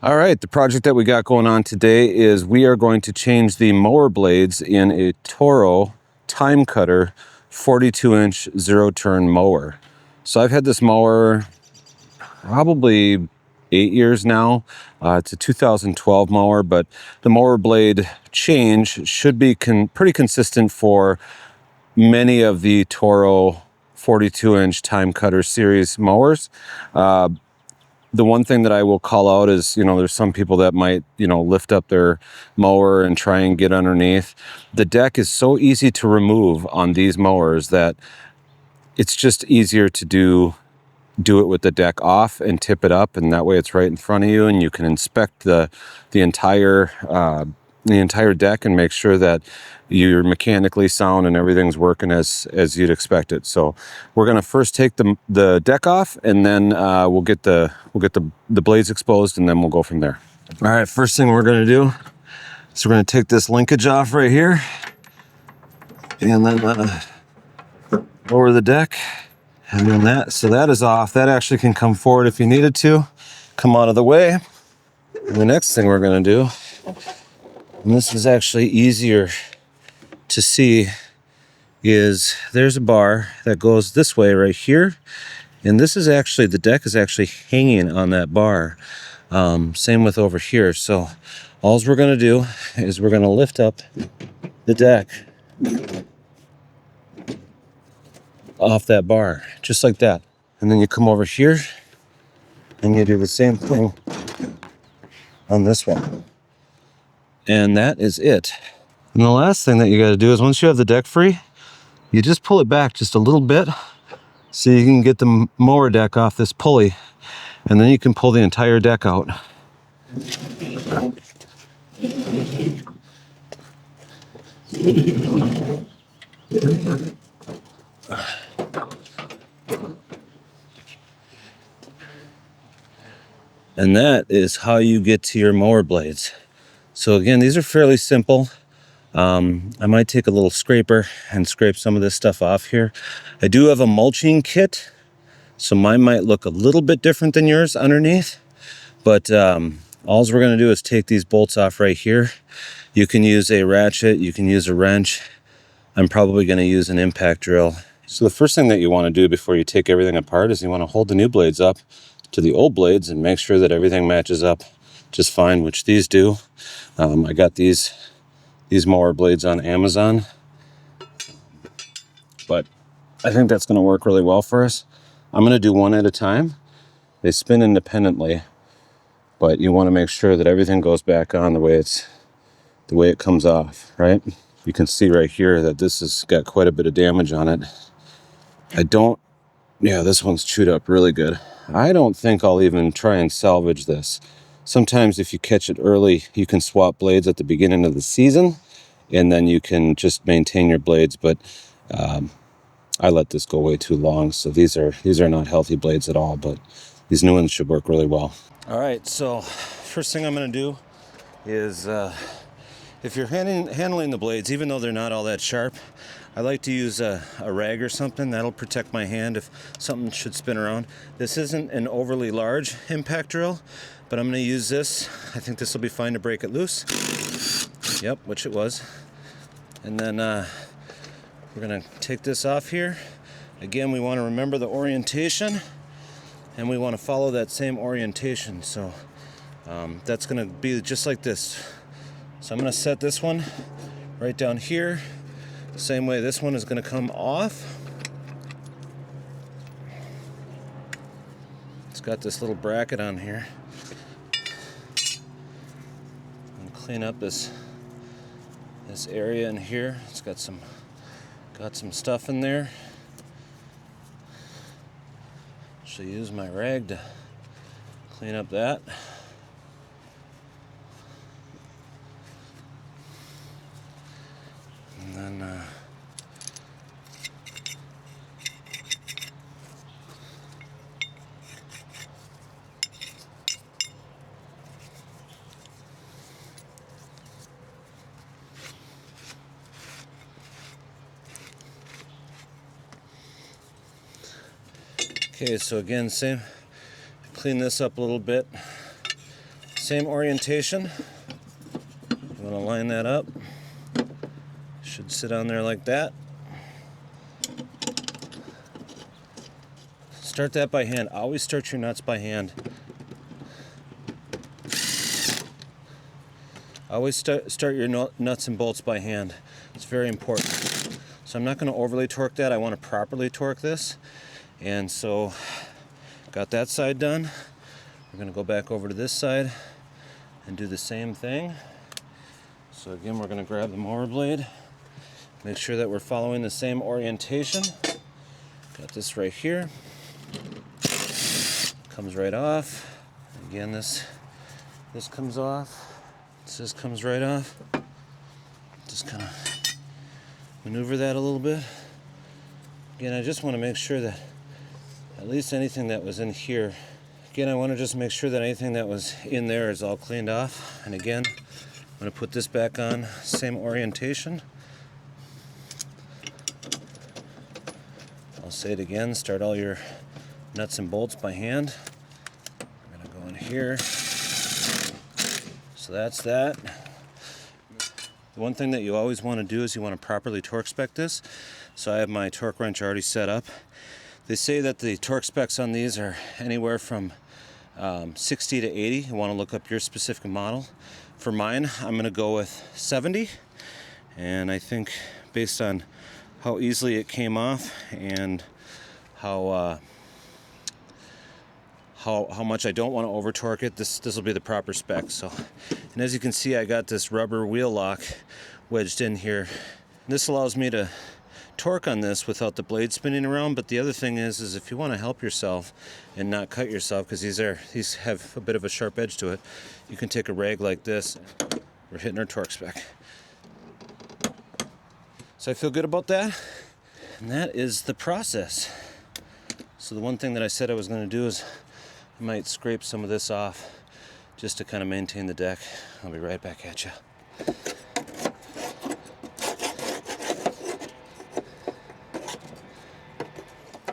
All right, the project that we got going on today is we are going to change the mower blades in a Toro TimeCutter 42-inch zero-turn mower. So I've had this mower probably 8 years now. It's a 2012 mower, but the mower blade change should be pretty consistent for many of the Toro 42-inch TimeCutter series mowers. The one thing that I will call out is, there's some people that might, lift up their mower and try and get underneath. The deck is so easy to remove on these mowers that it's just easier to do it with the deck off and tip it up, and that way it's right in front of you and you can inspect the entire deck and make sure that you're mechanically sound and everything's working as you'd expect it. So we're going to first take the deck off, and then we'll get the blades exposed, and then we'll go from there. All right, first thing we're going to do is we're going to take this linkage off right here, and then lower the deck, and then that is off. That actually can come forward if you needed to, come out of the way. And the next thing we're going to do, and this is actually easier to see, is there's a bar that goes this way right here, and this is actually, the deck is actually hanging on that bar. Same with over here. So all we're going to do is we're going to lift up the deck off that bar, just like that, and then you come over here and you do the same thing on this one, and that is it. And the last thing that you got to do is, once you have the deck free, you just pull it back just a little bit so you can get the mower deck off this pulley, and then you can pull the entire deck out. And that is how you get to your mower blades. So again, these are fairly simple. I might take a little scraper and scrape some of this stuff off here. I do have a mulching kit, so mine might look a little bit different than yours underneath, but all we're going to do is take these bolts off right here. You can use a ratchet, you can use a wrench. I'm probably going to use an impact drill. So the first thing that you want to do before you take everything apart is you want to hold the new blades up to the old blades and make sure that everything matches up just fine, which these do. I got these mower blades on Amazon, but I think that's going to work really well for us. I'm going to do one at a time. They spin independently, but you want to make sure that everything goes back on the way it comes off, right? You can see right here that this has got quite a bit of damage on it. This one's chewed up really good. I don't think I'll even try and salvage this. Sometimes if you catch it early, you can swap blades at the beginning of the season, and then you can just maintain your blades, but I let this go way too long, so these are not healthy blades at all, but these new ones should work really well. All right, so first thing I'm going to do is, if you're handling the blades, even though they're not all that sharp, I like to use a rag or something. That'll protect my hand if something should spin around. This isn't an overly large impact drill, but I'm going to use this. I think this will be fine to break it loose. Yep, which it was. And then we're going to take this off here. Again, we want to remember the orientation, and we want to follow that same orientation. So that's going to be just like this. So I'm going to set this one right down here. The same way this one is going to come off. It's got this little bracket on here. And clean up this area in here. It's got some stuff in there. Should use my rag to clean up that. And then okay, so again, clean this up a little bit. Same orientation. You want to line that up. Should sit on there like that. Start that by hand. Always start your nuts by hand. Always start your nuts and bolts by hand. It's very important. So I'm not going to overly torque that. I want to properly torque this. And so, got that side done. We're going to go back over to this side and do the same thing. So again, we're going to grab the mower blade. Make sure that we're following the same orientation. Got this right here. Comes right off. Again, this comes off. This comes right off. Just kind of maneuver that a little bit. Again, I just want to make sure that at least anything that was in here. Again, I want to just make sure that anything that was in there is all cleaned off. And again, I'm going to put this back on, same orientation. I'll say it again, start all your nuts and bolts by hand. I'm going to go in here. So that's that. The one thing that you always want to do is you want to properly torque spec this. So I have my torque wrench already set up. They say that the torque specs on these are anywhere from 60 to 80. You want to look up your specific model. For mine, I'm going to go with 70. And I think based on how easily it came off and how much I don't want to over torque it, this will be the proper spec. So, and as you can see, I got this rubber wheel lock wedged in here. This allows me to torque on this without the blade spinning around. But the other thing is if you want to help yourself and not cut yourself, because these have a bit of a sharp edge to it, you can take a rag like this. We're hitting our torque spec. So I feel good about that, and that is the process. So the one thing that I said I was going to do is I might scrape some of this off just to kind of maintain the deck. I'll be right back at you.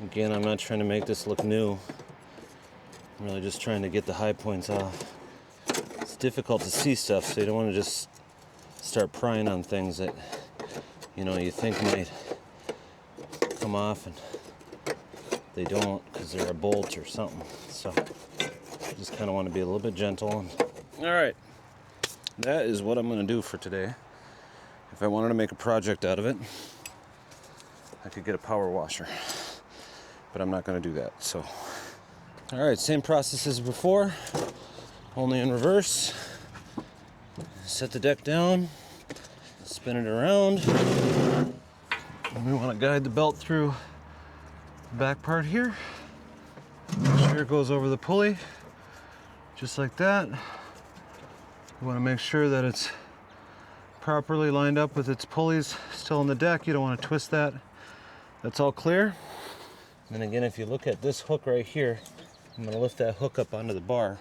Again, I'm not trying to make this look new. I'm really just trying to get the high points off. It's difficult to see stuff, so you don't want to just start prying on things that you think might come off and they don't because they're a bolt or something. So I just kind of want to be a little bit gentle. All right, that is what I'm going to do for today. If I wanted to make a project out of it, I could get a power washer, but I'm not going to do that. So, all right, same process as before, only in reverse. Set the deck down, spin it around, and we want to guide the belt through the back part here. Make sure it goes over the pulley, just like that. You want to make sure that it's properly lined up with its pulleys still on the deck. You don't want to twist that. That's all clear. And again, if you look at this hook right here, I'm going to lift that hook up onto the bar.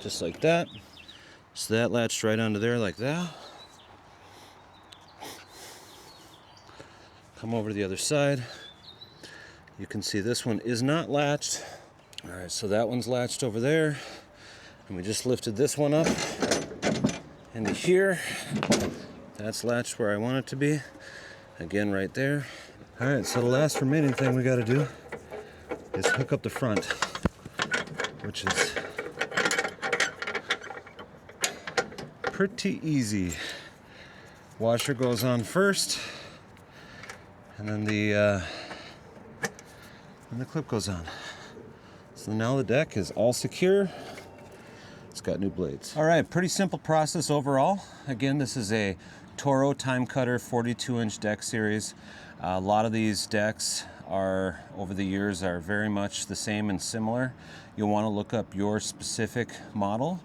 Just like that. So that latched right onto there like that. Come over to the other side. You can see this one is not latched. All right, so that one's latched over there. And we just lifted this one up into here. That's latched where I want it to be. Again, right there. All right, so the last remaining thing we got to do is hook up the front, which is pretty easy. Washer goes on first, and then the clip goes on. So now the deck is all secure. It's got new blades. All right, pretty simple process overall. Again, this is a Toro TimeCutter 42-inch deck series. A lot of these decks over the years are very much the same and similar. You'll want to look up your specific model.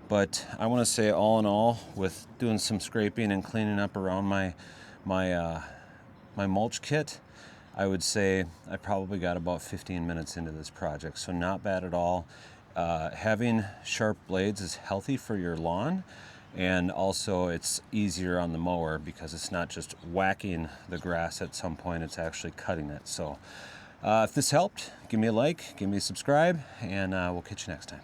But I want to say all in all, with doing some scraping and cleaning up around my mulch kit, I would say I probably got about 15 minutes into this project. So not bad at all. Having sharp blades is healthy for your lawn, and also it's easier on the mower because it's not just whacking the grass at some point, it's actually cutting it. So If this helped, give me a like, give me a subscribe, and we'll catch you next time.